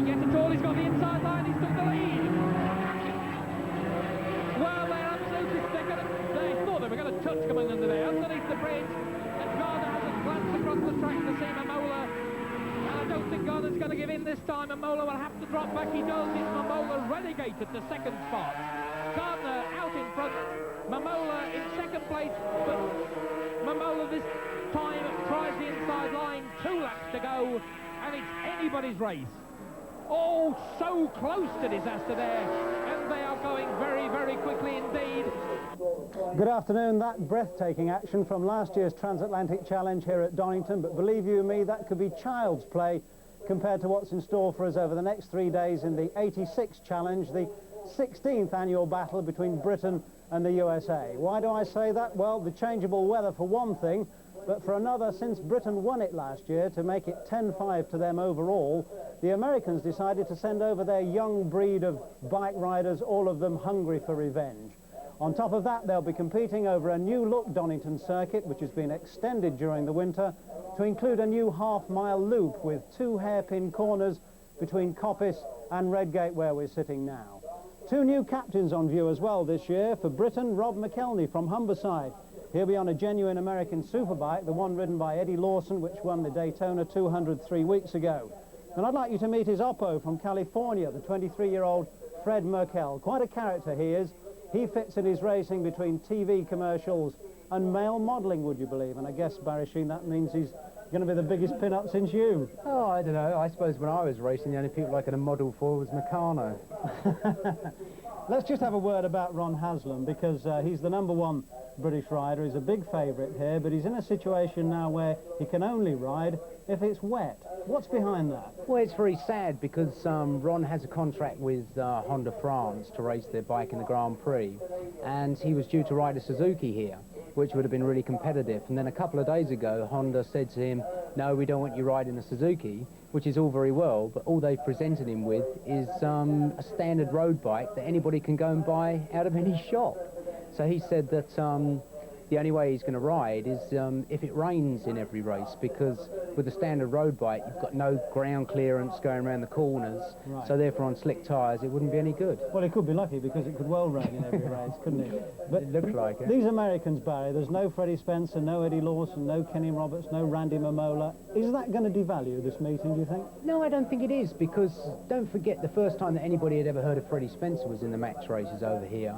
yet at all. He's got the inside line. He's took the lead. Well, they're absolutely... They thought they were going to touch coming under there, underneath the bridge. And Garner has a glance across the track to see Mamola. And I don't think Garner's going to give in this time. Mamola will have to drop back. He does. It's Mamola relegated to second spot. Gardner out in front. Mamola in second place. But Mamola this time tries the inside line. 2 laps to go. And it's anybody's race. Oh, so close to disaster there. And they are going very, very quickly indeed. Good afternoon. That breathtaking action from last year's Transatlantic Challenge here at Donington, but believe you me, that could be child's play compared to what's in store for us over the next 3 days in the 86 Challenge, the 16th annual battle between Britain and the USA. Why do I say that? Well, the changeable weather for one thing, but for another, since Britain won it last year to make it 10-5 to them overall, the Americans decided to send over their young breed of bike riders, all of them hungry for revenge. On top of that, they'll be competing over a new-look Donington circuit, which has been extended during the winter, to include a new half-mile loop with 2 hairpin corners between Coppice and Redgate, where we're sitting now. 2 new captains on view as well this year. For Britain, Rob McElhenney from Humberside. He'll be on a genuine American superbike, the one ridden by Eddie Lawson, which won the Daytona 200 3 weeks ago. And I'd like you to meet his oppo from California, the 23-year-old Fred Merkel. Quite a character he is. He fits in his racing between TV commercials and male modelling, would you believe? And I guess, Barry Sheen, that means he's going to be the biggest pin-up since you. Oh, I don't know. I suppose when I was racing, the only people I could have modelled for was Meccano. Let's just have a word about Ron Haslam, because he's the #1 British rider. He's a big favourite here, but he's in a situation now where he can only ride if it's wet. What's behind that? Well, it's very sad because Ron has a contract with Honda France to race their bike in the Grand Prix, and he was due to ride a Suzuki here, which would have been really competitive. And then a couple of days ago, Honda said to him, no, we don't want you riding a Suzuki, which is all very well, but all they've presented him with is a standard road bike that anybody can go and buy out of any shop. So he said that the only way he's going to ride is if it rains in every race, because with a standard road bike, you've got no ground clearance going around the corners, right. So therefore on slick tyres, it wouldn't be any good. Well, he could be lucky, because it could well rain in every race, couldn't it? But it looks like it. These Americans, Barry, there's no Freddie Spencer, no Eddie Lawson, no Kenny Roberts, no Randy Mamola. Is that going to devalue this meeting, do you think? No, I don't think it is, because don't forget the first time that anybody had ever heard of Freddie Spencer was in the Max races over here.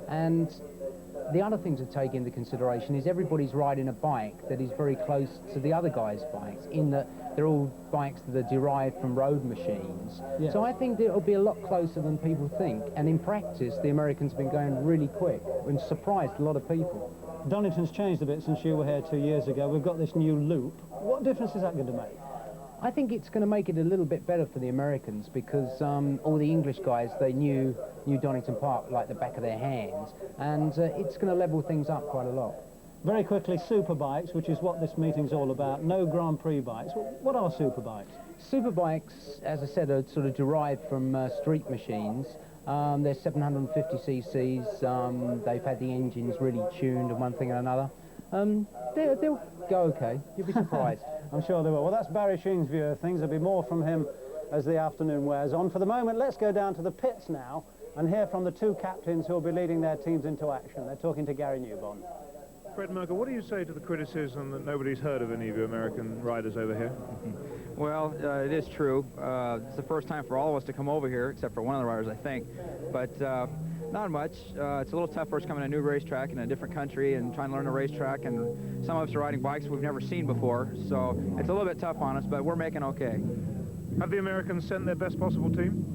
And the other thing to take into consideration is everybody's riding a bike that is very close to the other guy's bikes, in that they're all bikes that are derived from road machines. Yes. So I think that it'll be a lot closer than people think, and in practice the Americans have been going really quick and surprised a lot of people. Donington's changed a bit since you were here 2 years ago. We've got this new loop. What difference is that going to make? I think it's going to make it a little bit better for the Americans, because all the English guys, they knew Donington Park like the back of their hands, and it's going to level things up quite a lot. Very quickly, superbikes, which is what this meeting's all about. No Grand Prix bikes. What are superbikes? Superbikes, as I said, are sort of derived from street machines. They're 750 cc's. They've had the engines really tuned and one thing and another. They'll go okay. You'll be surprised. I'm sure they will. Well, that's Barry Sheen's view of things. There'll be more from him as the afternoon wears on. For the moment, let's go down to the pits now and hear from the 2 captains who will be leading their teams into action. They're talking to Gary Newbon. Fred Merkel, what do you say to the criticism that nobody's heard of any of you American riders over here? Well, it is true. It's the first time for all of us to come over here, except for one of the riders, I think. But not much. It's a little tough for us coming to a new racetrack in a different country and trying to learn a racetrack, and some of us are riding bikes we've never seen before, so it's a little bit tough on us, but we're making okay. Have the Americans sent their best possible team?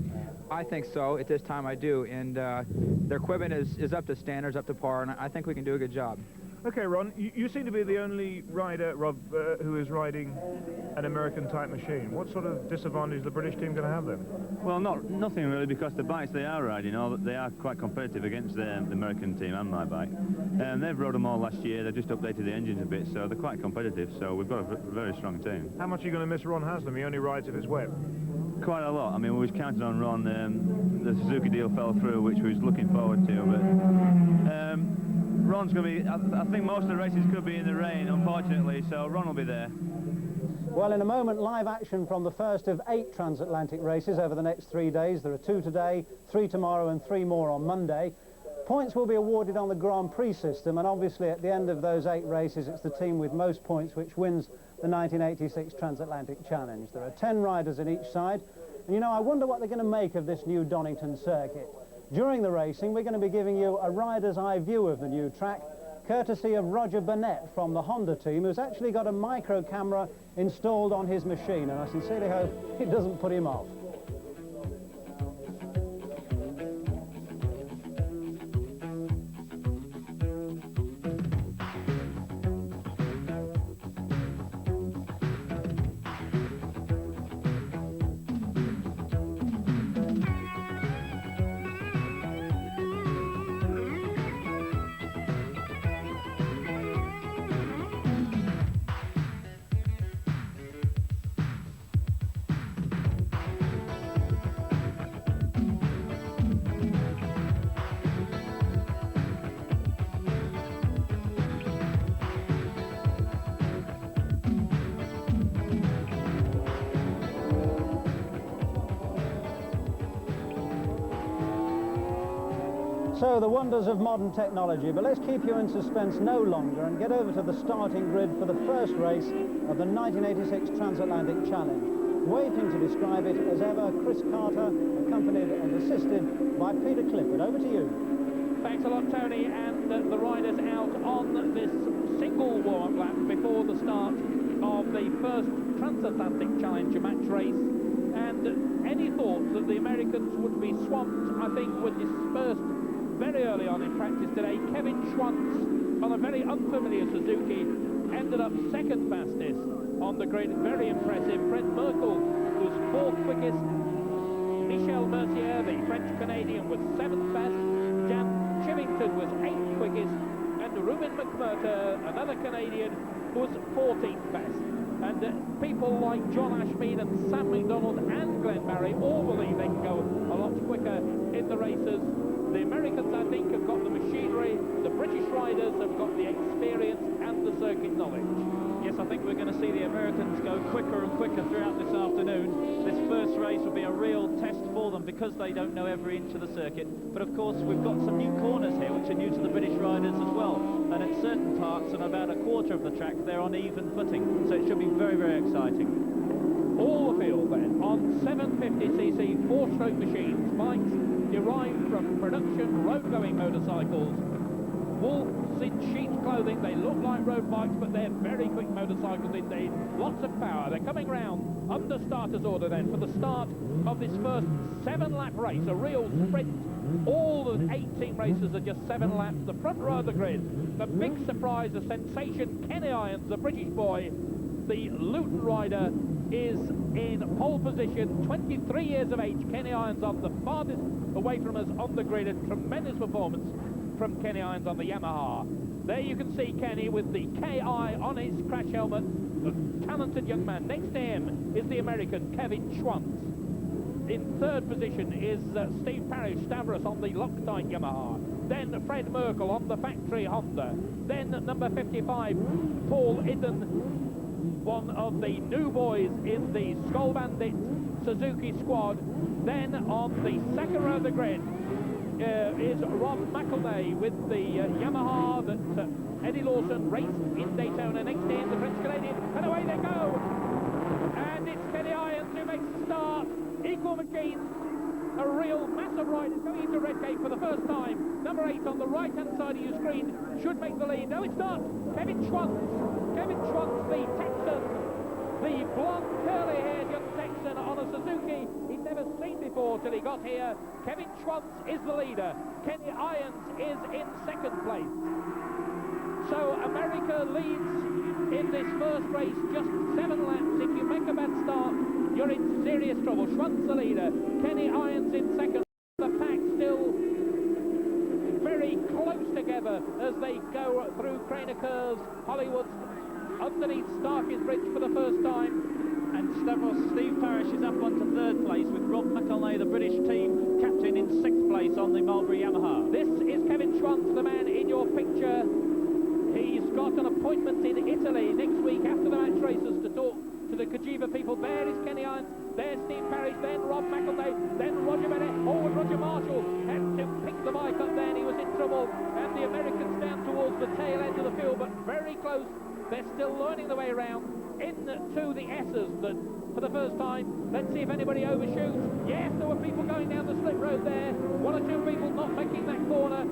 I think so. At this time, I do, and their equipment is up to standards, up to par, and I think we can do a good job. Okay, Ron, you seem to be the only rider, Rob, who is riding an American-type machine. What sort of disadvantage is the British team going to have then? Well, nothing really, because the bikes they are riding, they are quite competitive against the American team and my bike. They've rode them all last year. They've just updated the engines a bit, so they're quite competitive. So we've got a very strong team. How much are you going to miss Ron Haslam? He only rides if it's wet. Quite a lot. I mean, we was counting on Ron. The Suzuki deal fell through, which we was looking forward to, but Ron's going to be, I think most of the races could be in the rain, unfortunately, so Ron will be there. Well, in a moment, live action from the first of 8 transatlantic races over the next 3 days. There are 2 today, 3 tomorrow and 3 more on Monday. Points will be awarded on the Grand Prix system, and obviously at the end of those 8 races, it's the team with most points which wins the 1986 Transatlantic Challenge. There are 10 riders in each side, and you know, I wonder what they're going to make of this new Donington circuit. During the racing, we're going to be giving you a rider's eye view of the new track, courtesy of Roger Burnett from the Honda team, who's actually got a micro camera installed on his machine, and I sincerely hope it doesn't put him off. So, the wonders of modern technology, but let's keep you in suspense no longer and get over to the starting grid for the first race of the 1986 Transatlantic Challenge. Waiting to describe it as ever, Chris Carter, accompanied and assisted by Peter Clifford. Over to you. Thanks a lot, Tony, and the riders out on this single warm-up lap before the start of the first Transatlantic Challenge match race. And any thoughts that the Americans would be swamped, I think, were dispersed very early on in practice today. Kevin Schwantz on a very unfamiliar Suzuki ended up second fastest on the grid. Very impressive. Fred Merkel was 4th quickest. Michel Mercier, the French-Canadian, was 7th best. Jan Chivington was 8th quickest. And Ruben McMurter, another Canadian, was 14th best. And people like John Ashmead and Sam McDonald and Glenn Barry all believe they can go a lot quicker in the races. The Americans, I think, have got the machinery, the British riders have got the experience and the circuit knowledge. Yes, I think we're going to see the Americans go quicker and quicker throughout this afternoon. This first race will be a real test for them because they don't know every inch of the circuit. But of course, we've got some new corners here, which are new to the British riders as well. And at certain parts, and about a quarter of the track, they're on even footing. So it should be very, very exciting. All the field then on 750cc 4-stroke machines, bikes derived from production road-going motorcycles. Wolves in sheet clothing, they look like road bikes, but they're very quick motorcycles indeed. Lots of power. They're coming round under starter's order then for the start of this first 7-lap race, a real sprint. All the 18 races are just 7 laps. The front row of the grid, the big surprise, the sensation, Kenny Irons, the British boy, the Luton rider, is in pole position, 23 years of age. Kenny Irons on the farthest away from us on the grid. A tremendous performance from Kenny Irons on the Yamaha. There you can see Kenny with the KI on his crash helmet, a talented young man. Next to him is the American Kevin Schwantz. In 3rd position is Steve Parrish Stavros on the Loctite Yamaha. Then Fred Merkel on the factory Honda. Then number 55, Paul Idden, one of the new boys in the Skull Bandit Suzuki squad. Then on the 2nd row of the grid is Rob McElnay with the Yamaha that Eddie Lawson raced in Daytona. Next to him, the French-Canadian, and away they go! And it's Kenny Irons who makes the start. Equal machines, a real mass of riders going into Redgate for the first time. Number 8 on the right-hand side of your screen should make the lead. No, it's not. Kevin Schwantz, the Texan, the blonde, curly-haired young Texan on a Suzuki he'd never seen before till he got here. Kevin Schwantz is the leader. Kenny Irons is in 2nd place. So America leads in this first race just 7 laps. If you make a bad start, you're in serious trouble. Schwantz the leader, Kenny Irons in 2nd. The pack still very close together as they go through Craner Curves, Hollywood, underneath Starkey's Bridge for the first time. And Steve Parrish is up onto 3rd place with Rob McElnay, the British team captain, in 6th place on the Marlboro Yamaha. This is Kevin Schwantz, the man in your picture. He's got an appointment in Italy next week after the match races to talk to the Kajiva people. There is Kenny Irons, there's Steve Parrish, then Rob McElnay, then Roger Bennett. Forward Roger Marshall had to pick the bike up there, and he was in trouble. And the Americans down towards the tail end of the field, but very close. They're still learning the way around into the S's that for the first time. Let's see if anybody overshoots. Yes, there were people going down the slip road there. One or two people not making that corner.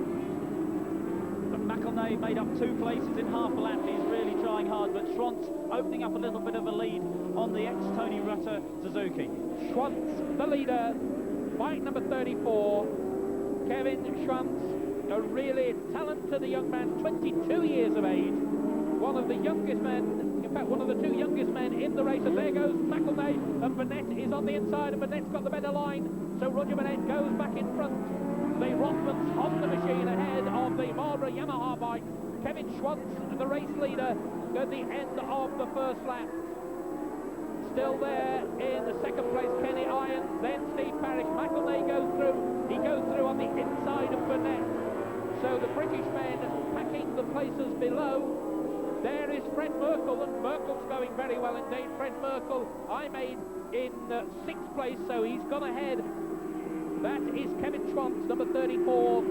But McElnay made up 2 places in half a lap. He's really trying hard, but Schwantz opening up a little bit of a lead on the ex-Tony Rutter Suzuki. Schwantz, the leader, bike number 34. Kevin Schwantz, a really talented young man, 22 years of age. One of the youngest men, in fact, one of the 2 youngest men in the race. And there goes McElnay, and Burnett is on the inside, and Burnett's got the better line. So Roger Burnett goes back in front. The Rothmans on the machine ahead of the Marlboro Yamaha bike. Kevin Schwantz, the race leader, at the end of the first lap. Still there in the second place, Kenny Irons, then Steve Parrish. McElnay goes through. He goes through on the inside of Burnett. So the British men packing the places below. There is Fred Merkel, and Merkel's going very well indeed. Fred Merkel, I made in 6th place, so he's gone ahead. That is Kevin Schwantz, number 34.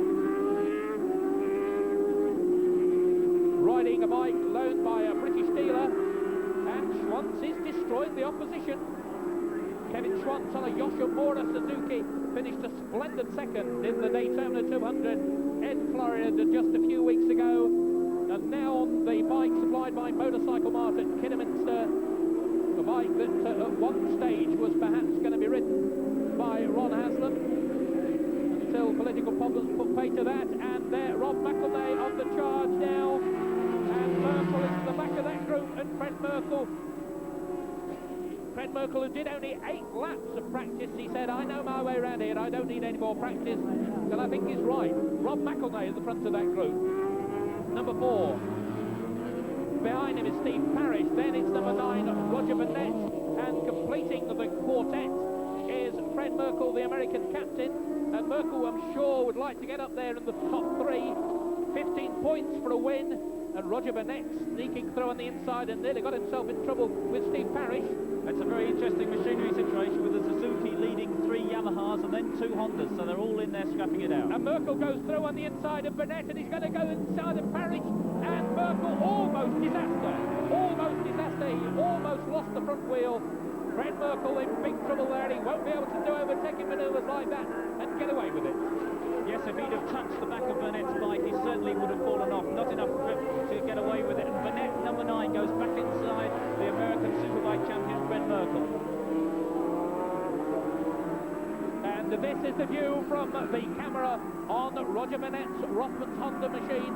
Riding a bike loaned by a British dealer, and Schwantz is destroying the opposition. Kevin Schwantz on a Yoshimura Suzuki finished a splendid second in the Daytona 200 in Florida just a few weeks ago. And now on the bike supplied by Motorcycle Mart at Kidderminster, a bike that at one stage was perhaps going to be ridden by Ron Haslam, until political problems put pay to that. And there, Rob McElnay on the charge now, and Merkel is at the back of that group, and Fred Merkel, who did only 8 laps of practice, he said, I know my way around here, I don't need any more practice, and I think he's right. Rob McElnay at the front of that group. Number 4. Behind him is Steve Parrish. Then it's number 9, Roger Burnett. And completing the quartet is Fred Merkel, the American captain. And Merkel, I'm sure, would like to get up there in the top 3. 15 points for a win. And Roger Burnett sneaking through on the inside and nearly got himself in trouble with Steve Parrish. It's a very interesting machinery situation with the Suzuki leading 3 Yamahas and then 2 Hondas, so they're all in there scrapping it out. And Merkel goes through on the inside of Burnett, and he's going to go inside of Parrish, and Merkel almost disaster. He almost lost the front wheel. Fred Merkel in big trouble there. He won't be able to do overtaking manoeuvres like that and get away with it. Yes, if he'd have touched the back of Burnett's bike, he certainly would have fallen off. Not enough grip to get away with it. And Burnett, number 9, goes back inside the American Superbike champion, Fred Merkel. And this is the view from the camera on Roger Burnett's Rothmans Honda machine.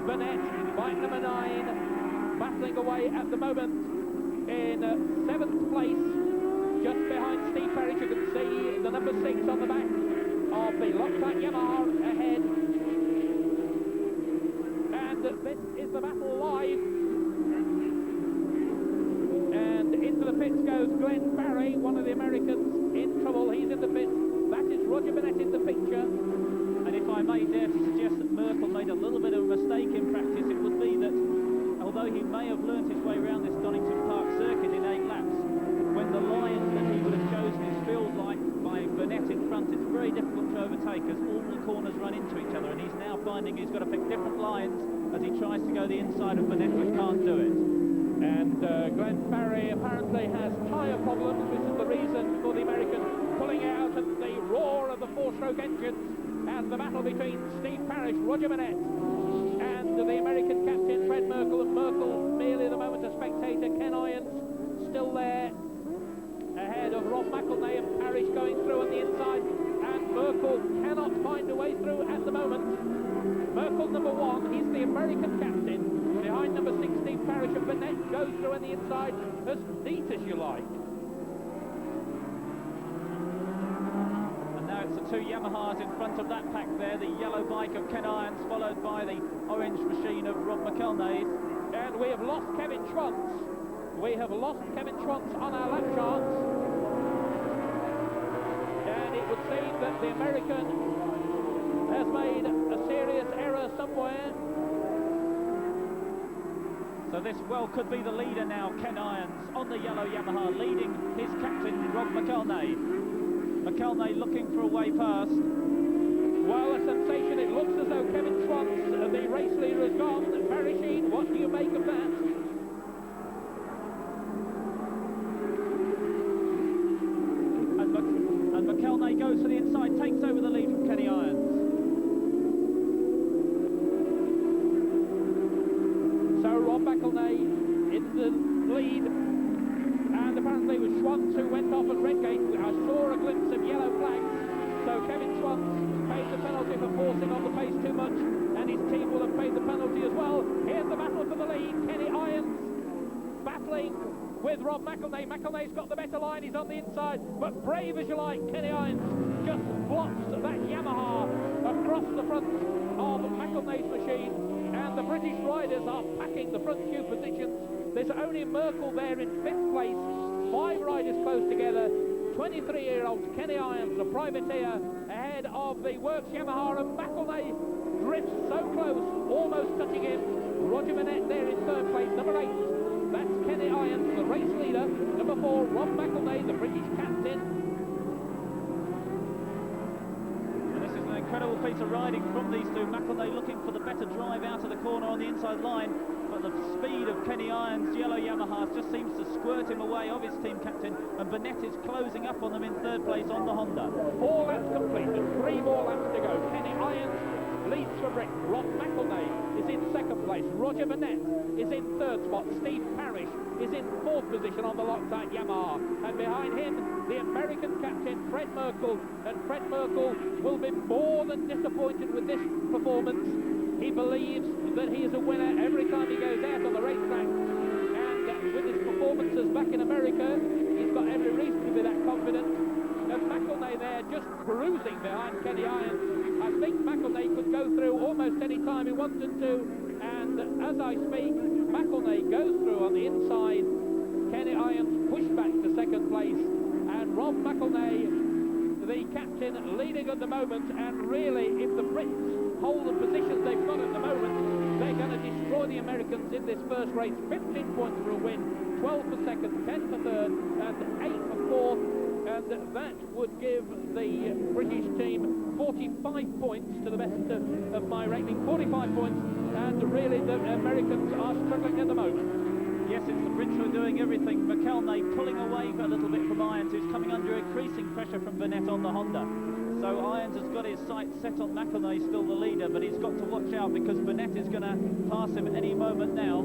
Burnett, bike number 9, battling away at the moment in 7th place, just behind Steve Parrish. You can see the number 6 on the back of the Loctite Yamaha ahead. And this is the battle live. And into the pits goes Glenn Barry, one of the Americans in trouble. He's in the pits. That is Roger Burnett in the picture. And if I may dare to suggest that Merkel made a little bit of a mistake in practice, it would be that although he may have learnt his way around this Donington Park circuit in 8 laps, when the line that he would have chosen is filled like by Burnett in front, it's very difficult to overtake as all the corners run into each other, and he's now finding he's got to pick different lines as he tries to go the inside of Burnett, but can't do it. And Glenn Barry apparently has tyre problems, which is the reason for the American pulling out at the roar of the 4-stroke engines, and the battle between Steve Parrish, Roger Burnett, and the American captain Fred Merkel. And Merkel merely at the moment a spectator. Ken Irons still there ahead of Rob McElnay, and Parrish going through on the inside, and Merkel cannot find a way through at the moment. Merkel number 1, he's the American captain. Behind number 6, Steve Parrish, and Burnett goes through on the inside as neat as you like. And now it's the 2 Yamahas in front of that pack there, the yellow bike of Ken Irons, followed by the orange machine of Rob McElnay. And we have lost Kevin Schwantz. We have lost Kevin Schwantz on our lap charts. And it would seem that the American has made a serious error somewhere. So this well could be the leader now. Ken Irons on the yellow Yamaha, leading his captain, Rob McElnay. McElnay looking for a way past. Well, a sensation. It looks as though Kevin Swans, the race leader, has gone. Barry Sheen, what do you make of that? And McElnay goes to the inside, takes over the lead from Kenny Irons. So Rob McElnay in the lead, and apparently it was Swans who went off at Redgate. I saw a glimpse of yellow flags, so Kevin Swans paid the penalty for forcing on the pace too much, and his team will have paid the penalty as well. Here's the battle for the lead. Kenny Irons battling with Rob McElnay. McElnay's got the better line, he's on the inside, but brave as you like, Kenny Irons just blocks that Yamaha across the front of McElnay's machine, and the British riders are packing the front few positions. There's only Merkel there in 5th place, 5 riders close together. 23-year-old Kenny Irons, the privateer, ahead of the Works Yamaha, and McElnay drifts so close, almost touching him. Roger Burnett there in 3rd place, number 8. That's Kenny Irons, the race leader. Number 4, Rob McElnay, the British captain. And this is an incredible piece of riding from these two. McElnay looking for the better drive out of the corner on the inside line, but the speed of Kenny Irons' yellow Yamaha just seems to squirt him away of his team captain, and Burnett is closing up on them in 3rd place on the Honda. 4 laps completed, 3 more laps to go. Kenny Irons leads for Britain. Rob McElnay is in 2nd place. Roger Burnett is in 3rd spot. Steve Parrish is in 4th position on the Loctite Yamaha, and behind him the American captain Fred Merkel, and Fred Merkel will be more than disappointed with this performance. He believes that he is a winner every time he goes out on the racetrack, and with his performances back in America, he's got every reason to be that confident. And McElnay there just cruising behind Kenny Irons. I think McElnay could go through almost any time he wanted to, and as I speak, McElnay goes through on the inside. Kenny Irons pushed back to 2nd place, and Rob McElnay, the captain, leading at the moment. And really, if the Brits hold the positions they've got at the moment, they're going to destroy the Americans in this first race. 15 points for a win, 12 for 2nd, 10 for 3rd, and 8 for 4th. And that would give the British team 45 points to the best of my reckoning. 45 points, and really the Americans are struggling at the moment. Yes, it's the Brits who are doing everything. McElnay pulling away a little bit from Irons, who's coming under increasing pressure from Burnett on the Honda. So Irons has got his sights set on McElnay, still the leader, but he's got to watch out because Burnett is going to pass him any moment now.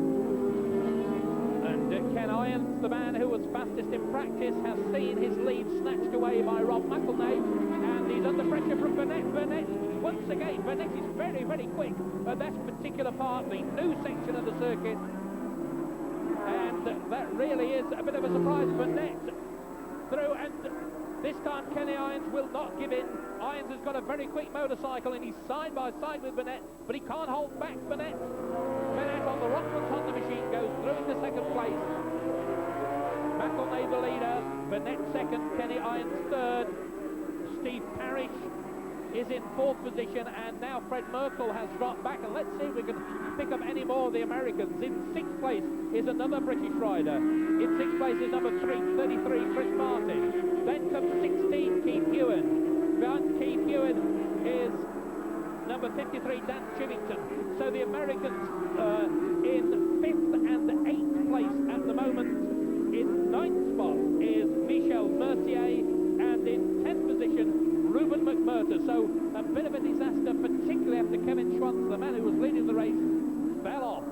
And Ken Irons, the man who was fastest in practice, has seen his lead snatched away by Rob McElnay, and he's under pressure from Burnett. Burnett, once again, Burnett is very, very quick at that particular part, the new section of the circuit, and that really is a bit of a surprise. Burnett through, and this time Kenny Irons will not give in. Irons has got a very quick motorcycle, and he's side by side with Burnett, but he can't hold back Burnett. Burnett on the Rockman's Honda machine goes through into 2nd place. McElnay the leader, Burnett 2nd, Kenny Irons 3rd. Steve Parrish is in 4th position, and now Fred Merkel has dropped back, and let's see if we can pick up any more of the Americans. In 6th place is another British rider. In 6th place is number 33, Chris Martin. Then comes 16, Keith Ewan. Behind Keith Ewan is number 53, Dan Chivington. So the Americans in 5th and 8th place at the moment. In 9th spot is Michel Mercier, and in 10th position, Ruben McMurter. So a bit of a disaster, particularly after Kevin Schwantz, the man who was leading the race, fell off.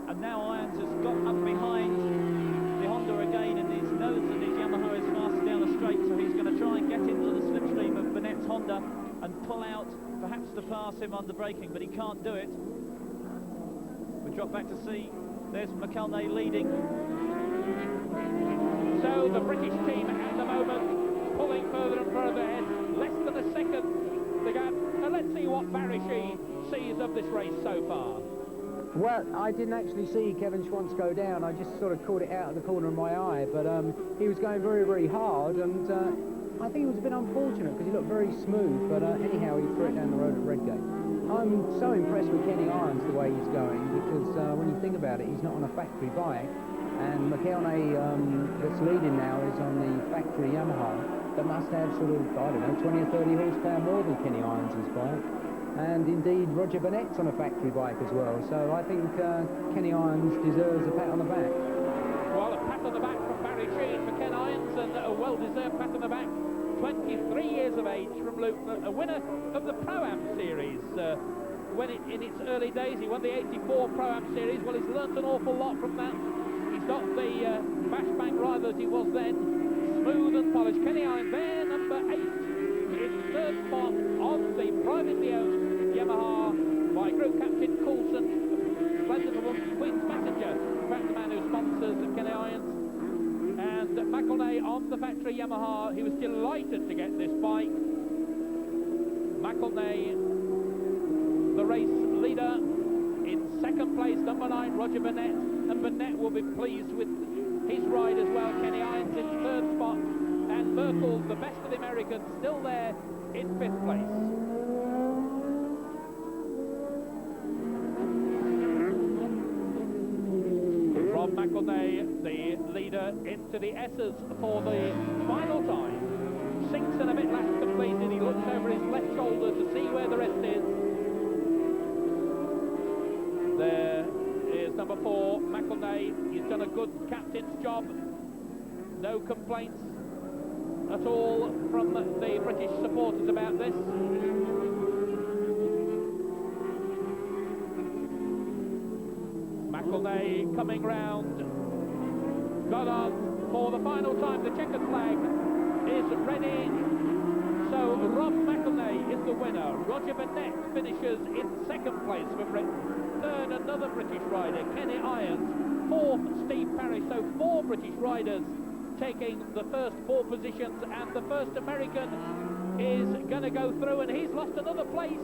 And now Irons has got up behind the Honda again, and he knows that his Yamaha is faster down the straight, so he's going to try and get into the slipstream of Burnett's Honda and pull out, perhaps to pass him under braking, but he can't do it. We drop back to see, there's McElnay leading. So the British team at the moment pulling further and further ahead, less than a second to go. Now let's see what Barry Sheen sees of this race so far. Well, I didn't actually see Kevin Schwantz go down. I just sort of caught it out of the corner of my eye, but he was going very, very hard, and I think it was a bit unfortunate because he looked very smooth, but anyhow, he threw it down the road at Redgate. I'm so impressed with Kenny Irons the way he's going, because when you think about it, he's not on a factory bike, and McElnay, that's leading now, is on the factory Yamaha that must have sort of, I don't know, 20 or 30 horsepower more than Kenny Irons' bike. And indeed, Roger Burnett's on a factory bike as well. So I think Kenny Irons deserves a pat on the back. Well, a pat on the back from Barry Sheehan for Ken Irons, and a well-deserved pat on the back. 23 years of age from Luke, a winner of the Pro-Am Series. When in its early days, he won the 84 Pro-Am Series. Well, he's learnt an awful lot from that. He's not the bashbang rider that he was then. Smooth and polished. Kenny Irons there, number 8, in third spot on the privately owned Yamaha by Group Captain Coulson. Splendid performance, Queen's Messenger, in fact the man who sponsors Kenny Irons. And McElnay on the factory Yamaha. He was delighted to get this bike. McElnay, the race leader. In second place, number 9, Roger Burnett. And Burnett will be pleased with his ride as well. Kenny Irons in third spot. And Merkel, the best of the Americans, still there in 5th place. Rob McElnay, the leader, into the S's for the final time. 6 and a bit laps completed. He looks over his left shoulder to see where the rest is. There is number 4, McElnay. He's done a good captain's job. No complaints at all from the British supporters about this. McElnay coming round. Goddard for the final time. The checkered flag is ready. So Rob McElnay is the winner. Roger Burnett finishes in 2nd place for Britain. 3rd, another British rider, Kenny Irons. 4th, Steve Parrish. So 4 British riders taking the first 4 positions, and the first American is going to go through, and he's lost another place.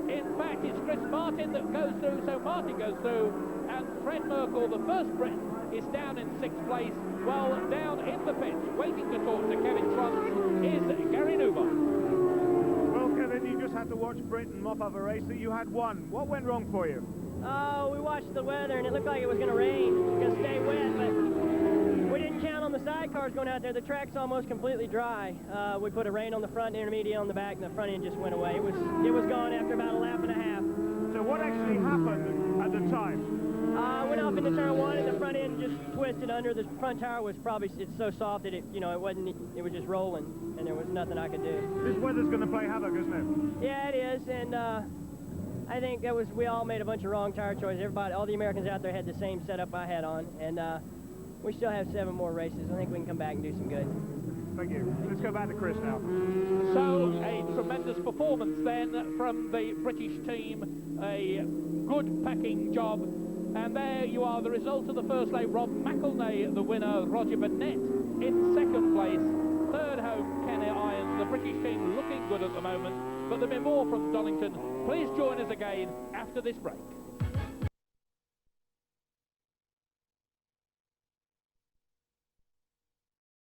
In fact, it's Chris Martin that goes through, so Martin goes through, and Fred Merkel, the first Brit, is down in 6th place. Well, down in the pits, waiting to talk to Kevin Trump, is Gary Newman. Well, Kevin, you just had to watch Britain mop up a race that you had won. What went wrong for you? Oh, we watched the weather, and it looked like it was going to rain. It was going to stay wet, but we didn't count on the sidecars going out there. The track's almost completely dry. We put a rain on the front, intermediate on the back, and the front end just went away. It was gone after about a lap and a half. So what actually happened at the time? Went off into turn 1, and the front end just twisted under. The front tire was probably, it's so soft that it was just rolling, and there was nothing I could do. This weather's going to play havoc, isn't it? Yeah, it is, and I think we all made a bunch of wrong tire choices. Everybody, all the Americans out there had the same setup I had on, and we still have 7 more races. I think we can come back and do some good. Thank you. Let's go back to Chris now. So, a tremendous performance then from the British team. A good packing job. And there you are, the result of the first lap. Rob McElnay, the winner. Roger Burnett in 2nd place. 3rd home, Kenny Irons. The British team looking good at the moment. But there'll be more from Donington. Please join us again after this break.